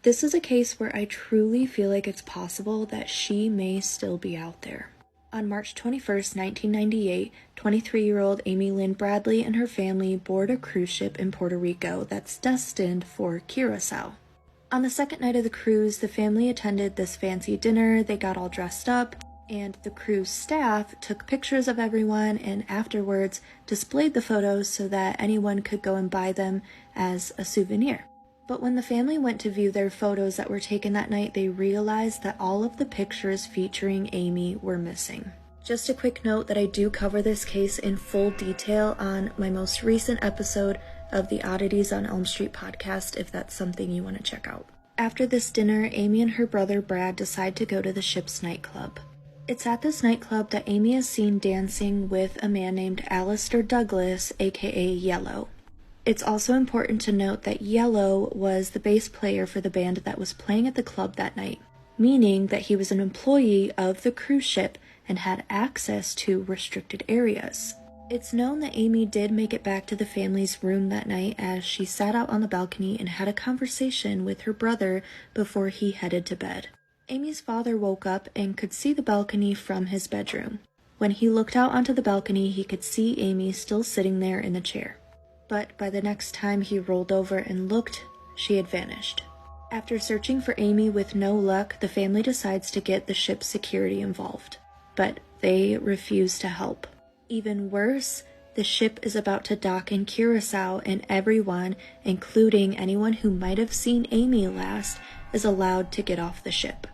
This is a case where I truly feel like it's possible that she may still be out there. On March 21st, 1998, 23-year-old Amy Lynn Bradley and her family board a cruise ship in Puerto Rico that's destined for Curacao. On the second night of the cruise, the family attended this fancy dinner, they got all dressed up, and the cruise staff took pictures of everyone and afterwards displayed the photos so that anyone could go and buy them as a souvenir. But when the family went to view their photos that were taken that night, they realized that all of the pictures featuring Amy were missing. Just a quick note that I do cover this case in full detail on my most recent episode of the Oddities on Elm Street podcast, if that's something you want to check out. After this dinner, Amy and her brother Brad decide to go to the ship's nightclub. It's at this nightclub that Amy is seen dancing with a man named Alistair Douglas, aka Yellow. It's also important to note that Yellow was the bass player for the band that was playing at the club that night, meaning that he was an employee of the cruise ship and had access to restricted areas. It's known that Amy did make it back to the family's room that night as she sat out on the balcony and had a conversation with her brother before he headed to bed. Amy's father woke up and could see the balcony from his bedroom. When he looked out onto the balcony, he could see Amy still sitting there in the chair. But by the next time he rolled over and looked, she had vanished. After searching for Amy with no luck, the family decides to get the ship's security involved. But they refuse to help. Even worse, the ship is about to dock in Curacao and everyone, including anyone who might have seen Amy last, is allowed to get off the ship.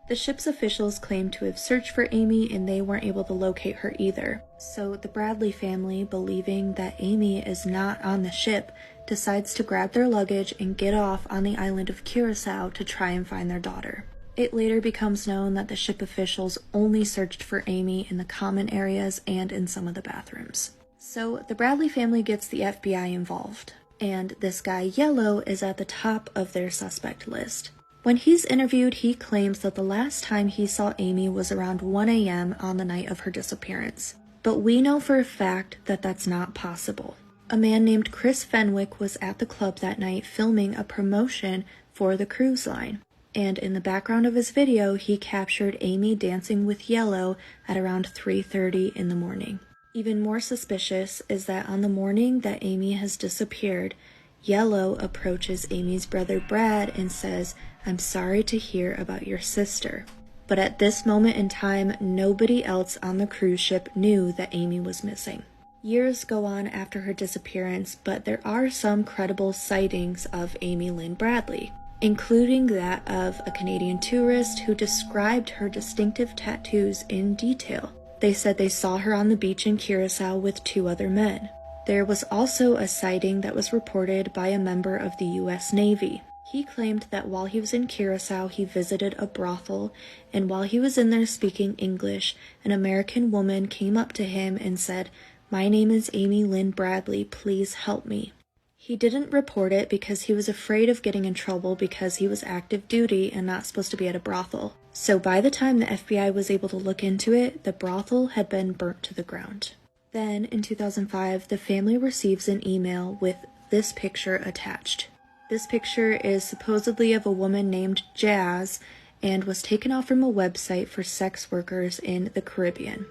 The ship's officials claim to have searched for Amy and they weren't able to locate her either. So the Bradley family, believing that Amy is not on the ship, decides to grab their luggage and get off on the island of Curacao to try and find their daughter. It later becomes known that the ship officials only searched for Amy in the common areas and in some of the bathrooms. So the Bradley family gets the FBI involved, and this guy Yellow is at the top of their suspect list. When he's interviewed, he claims that the last time he saw Amy was around 1 a.m. on the night of her disappearance. But we know for a fact that that's not possible. A man named Chris Fenwick was at the club that night filming a promotion for the cruise line. And in the background of his video, he captured Amy dancing with Yellow at around 3:30 in the morning. Even more suspicious is that on the morning that Amy has disappeared, Yellow approaches Amy's brother Brad and says, "I'm sorry to hear about your sister." But at this moment in time, nobody else on the cruise ship knew that Amy was missing. Years go on after her disappearance, but there are some credible sightings of Amy Lynn Bradley, including that of a Canadian tourist who described her distinctive tattoos in detail. They said they saw her on the beach in Curacao with 2 other men. There was also a sighting that was reported by a member of the U.S. Navy. He claimed that while he was in Curacao, he visited a brothel, and while he was in there speaking English, an American woman came up to him and said, "My name is Amy Lynn Bradley, please help me." He didn't report it because he was afraid of getting in trouble because he was active duty and not supposed to be at a brothel. So by the time the FBI was able to look into it, the brothel had been burnt to the ground. Then, in 2005, the family receives an email with this picture attached. This picture is supposedly of a woman named Jazz and was taken off from a website for sex workers in the Caribbean.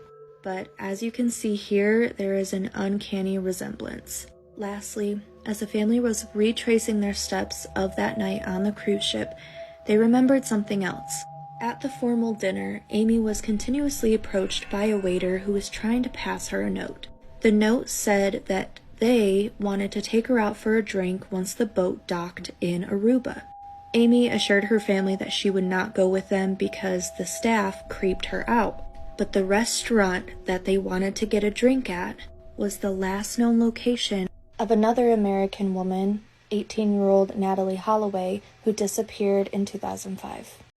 But as you can see here, there is an uncanny resemblance. Lastly, as the family was retracing their steps of that night on the cruise ship, they remembered something else. At the formal dinner, Amy was continuously approached by a waiter who was trying to pass her a note. The note said that they wanted to take her out for a drink once the boat docked in Aruba. Amy assured her family that she would not go with them because the staff creeped her out. But the restaurant that they wanted to get a drink at was the last known location of another American woman, 18-year-old Natalie Holloway, who disappeared in 2005.